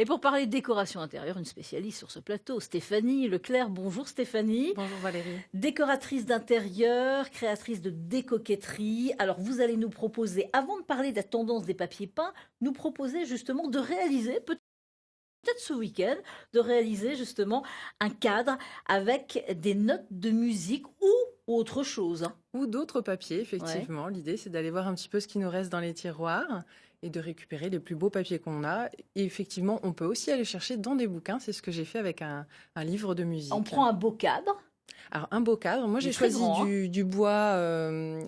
Et pour parler de décoration intérieure, une spécialiste sur ce plateau, Stéphanie Leclerc. Bonjour Stéphanie. Bonjour Valérie. Décoratrice d'intérieur, créatrice de décoquetterie. Alors vous allez nous proposer, avant de parler de la tendance des papiers peints, nous proposer justement de réaliser, peut-être ce week-end, de réaliser justement un cadre avec des notes de musique ou autre chose. Ou d'autres papiers, effectivement. Ouais. L'idée, c'est d'aller voir un petit peu ce qui nous reste dans les tiroirs et de récupérer les plus beaux papiers qu'on a. Et effectivement, on peut aussi aller chercher dans des bouquins. C'est ce que j'ai fait avec un livre de musique. On prend un beau cadre. Alors, un beau cadre. Moi, j'ai choisi du bois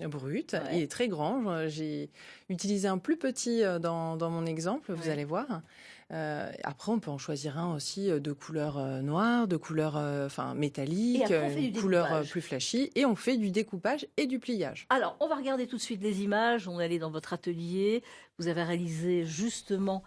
brut. Ouais. Il est très grand. J'ai utilisé un plus petit dans mon exemple, vous allez voir. Après, on peut en choisir un aussi de couleur noire, de couleur métallique, une couleur plus flashy. Et on fait du découpage et du pliage. Alors, on va regarder tout de suite les images. On est allé dans votre atelier. Vous avez réalisé justement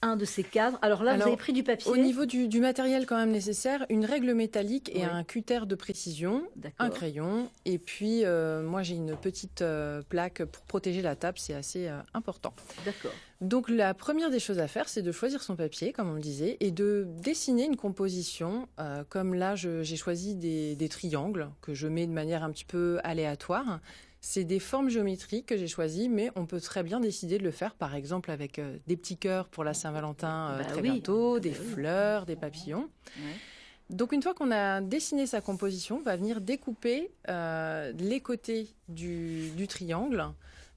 un de ces cadres. Alors là, vous avez pris du papier. Au niveau du matériel quand même nécessaire, une règle métallique et un cutter de précision, un crayon. Et puis, moi, j'ai une petite plaque pour protéger la table. C'est assez important. D'accord. Donc, la première des choses à faire, c'est de choisir son papier, comme on le disait, et de dessiner une composition. Comme là, j'ai choisi des triangles que je mets de manière un petit peu aléatoire. C'est des formes géométriques que j'ai choisies, mais on peut très bien décider de le faire, par exemple, avec des petits cœurs pour la Saint-Valentin très bientôt, des fleurs, des papillons. Ouais. Donc, une fois qu'on a dessiné sa composition, on va venir découper les côtés du triangle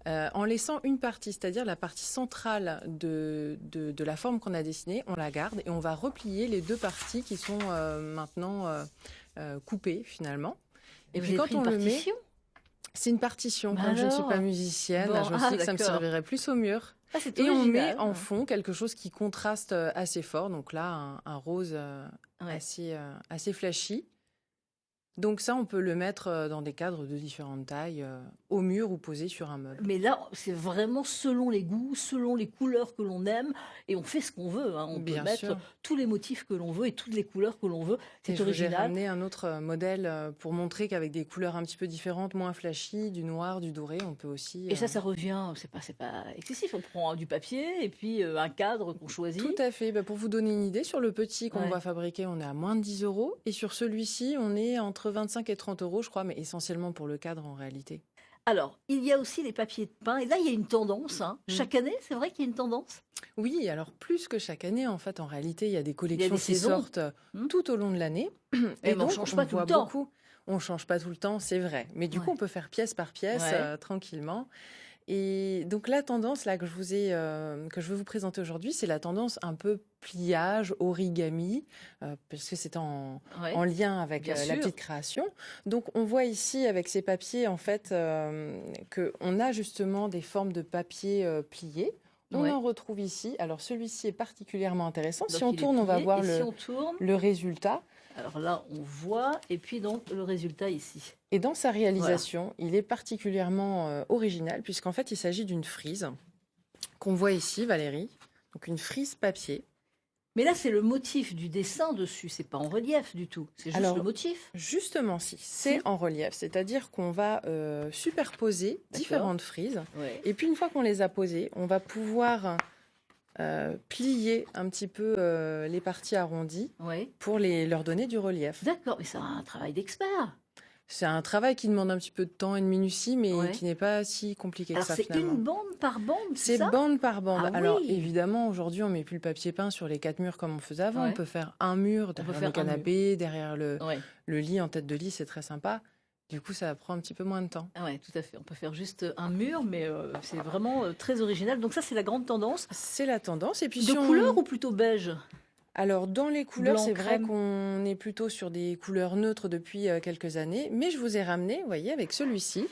en laissant une partie, c'est-à-dire la partie centrale de la forme qu'on a dessinée, on la garde et on va replier les deux parties qui sont maintenant coupées, finalement. Et puis quand on le met... C'est une partition. Comme je ne suis pas musicienne, je me suis dit que ça me servirait plus au mur. Et on met en fond quelque chose qui contraste assez fort. Donc là, un rose assez flashy. Donc ça, on peut le mettre dans des cadres de différentes tailles, au mur ou posé sur un meuble. Mais là, c'est vraiment selon les goûts, selon les couleurs que l'on aime, et on fait ce qu'on veut. On peut mettre tous les motifs que l'on veut et toutes les couleurs que l'on veut. C'est original. J'ai ramené un autre modèle pour montrer qu'avec des couleurs un petit peu différentes, moins flashy, du noir, du doré, on peut aussi... Et ça revient, c'est pas excessif. On prend du papier et puis un cadre qu'on choisit. Tout à fait. Pour vous donner une idée, sur le petit qu'on va fabriquer, on est à moins de 10 €. Et sur celui-ci, on est entre 25 et 30 €, je crois, mais essentiellement pour le cadre en réalité. Alors, il y a aussi les papiers de peint. Et là, il y a une tendance. Chaque année, c'est vrai qu'il y a une tendance ? Oui, alors plus que chaque année, en fait, en réalité, il y a des collections qui sortent tout au long de l'année. Et donc, on ne change pas tout le temps. On ne change pas tout le temps, c'est vrai. Mais du coup, on peut faire pièce par pièce, tranquillement. Et donc la tendance là que je veux vous présenter aujourd'hui, c'est la tendance un peu pliage, origami, parce que c'est en lien avec la petite création. Donc on voit ici avec ces papiers en fait qu'on a justement des formes de papier pliés. On en retrouve ici. Alors celui-ci est particulièrement intéressant. Donc, si on tourne, on va voir le résultat. Alors là, on voit, et puis donc le résultat ici. Et dans sa réalisation, il est particulièrement original, puisqu'en fait, il s'agit d'une frise qu'on voit ici, Valérie. Donc une frise papier. Mais là, c'est le motif du dessin dessus, c'est pas en relief du tout, c'est juste le motif. Justement, c'est en relief, c'est-à-dire qu'on va superposer différentes frises. Et puis une fois qu'on les a posées, on va pouvoir... plier un petit peu les parties arrondies pour leur donner du relief. D'accord, mais c'est un travail d'expert. C'est un travail qui demande un petit peu de temps et de minutie, mais qui n'est pas si compliqué que ça, finalement. Alors, c'est une bande par bande, c'est ça ? C'est bande par bande. Alors, évidemment, aujourd'hui, on ne met plus le papier peint sur les 4 murs comme on faisait avant. On peut faire un mur derrière le canapé, derrière le lit, en tête de lit, c'est très sympa. Du coup, ça prend un petit peu moins de temps. Ah oui, tout à fait. On peut faire juste un mur, mais c'est vraiment très original. Donc ça, c'est la grande tendance. C'est la tendance. Et puis, de couleur ou plutôt beige ? Alors, dans les couleurs, c'est vrai qu'on est plutôt sur des couleurs neutres depuis quelques années. Mais je vous ai ramené, vous voyez, avec celui-ci.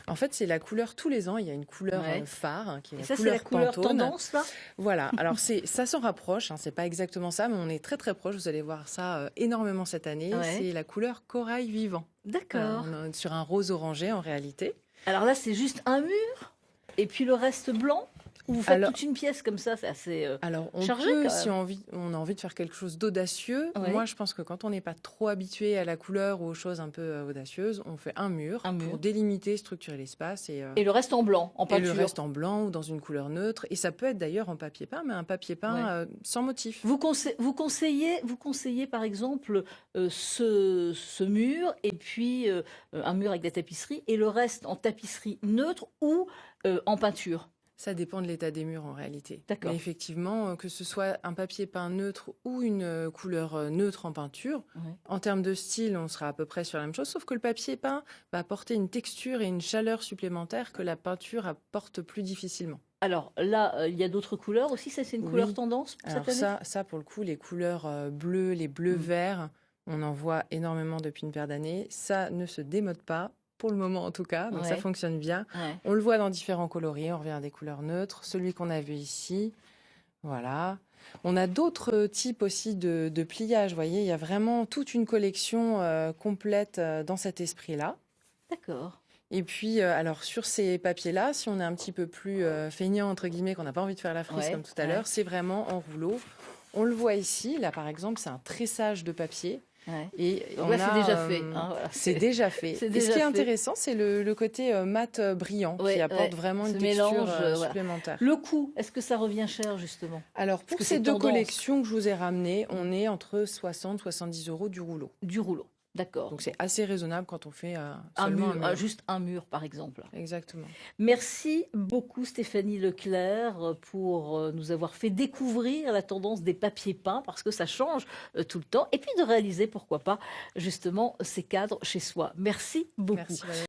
En fait, c'est la couleur tous les ans. Il y a une couleur phare, qui est la couleur Pantone. C'est la couleur tendance, là ? Voilà. Alors, ça s'en rapproche. C'est pas exactement ça, mais on est très, très proche. Vous allez voir ça énormément cette année. C'est la couleur corail vivant. D'accord. On est sur un rose orangé, en réalité. Alors là, c'est juste un mur ? Et puis le reste blanc ? Ou vous faites Alors, toute une pièce comme ça, c'est assez alors, on chargé peut, quand si même. on a envie de faire quelque chose d'audacieux, Oui, moi je pense que quand on n'est pas trop habitué à la couleur ou aux choses un peu audacieuses, on fait un mur un pour mur. délimiter, structurer l'espace Et le reste en blanc, en et le peinture. reste en blanc ou dans une couleur neutre. Et ça peut être d'ailleurs en papier peint, mais un papier peint Ouais. sans motif. Vous conseillez, par exemple, ce mur, et puis un mur avec des tapisseries, et le reste en tapisserie neutre ou en peinture. Ça dépend de l'état des murs en réalité. Mais D'accord. effectivement, que ce soit un papier peint neutre ou une couleur neutre en peinture, Ouais. en termes de style, on sera à peu près sur la même chose, sauf que le papier peint va apporter une texture et une chaleur supplémentaires que la peinture apporte plus difficilement. Alors là, il y a d'autres couleurs aussi. Ça, c'est une couleur Oui, tendance pour alors cette année? ça pour le coup, les couleurs bleues, les bleus Mm. verts, on en voit énormément depuis une paire d'années. Ça ne se démode pas, pour le moment en tout cas, donc ça Ouais, fonctionne bien. ouais. On le voit dans différents coloris, on revient à des couleurs neutres. Celui qu'on a vu ici, voilà. On a d'autres types aussi de pliage, vous voyez, il y a vraiment toute une collection complète dans cet esprit-là. D'accord. Et puis, alors sur ces papiers-là, si on est un petit peu plus feignant, entre guillemets, qu'on n'a pas envie de faire la frise Ouais, comme tout à ouais, l'heure, c'est vraiment en rouleau. On le voit ici, là par exemple, c'est un tressage de papier. ouais. Et Donc on là, c'est a, déjà fait, hein, voilà, c'est déjà fait. c'est Et ce déjà qui est fait. intéressant, c'est le côté mat brillant qui Ouais, apporte ouais. vraiment Ce une texture mélange, voilà. supplémentaire. Le coût, est-ce que ça revient cher, justement? Alors Parce pour que ces c'est deux tendance collections que je vous ai ramenées, on est entre 60 et 70 euros du rouleau. du rouleau. D'accord. Donc c'est assez raisonnable quand on fait Un seulement mur, un mur. juste un mur, par exemple. Exactement. Merci beaucoup Stéphanie Leclerc pour nous avoir fait découvrir la tendance des papiers peints, parce que ça change tout le temps, et puis de réaliser, pourquoi pas, justement, ces cadres chez soi. Merci beaucoup. Merci Valérie.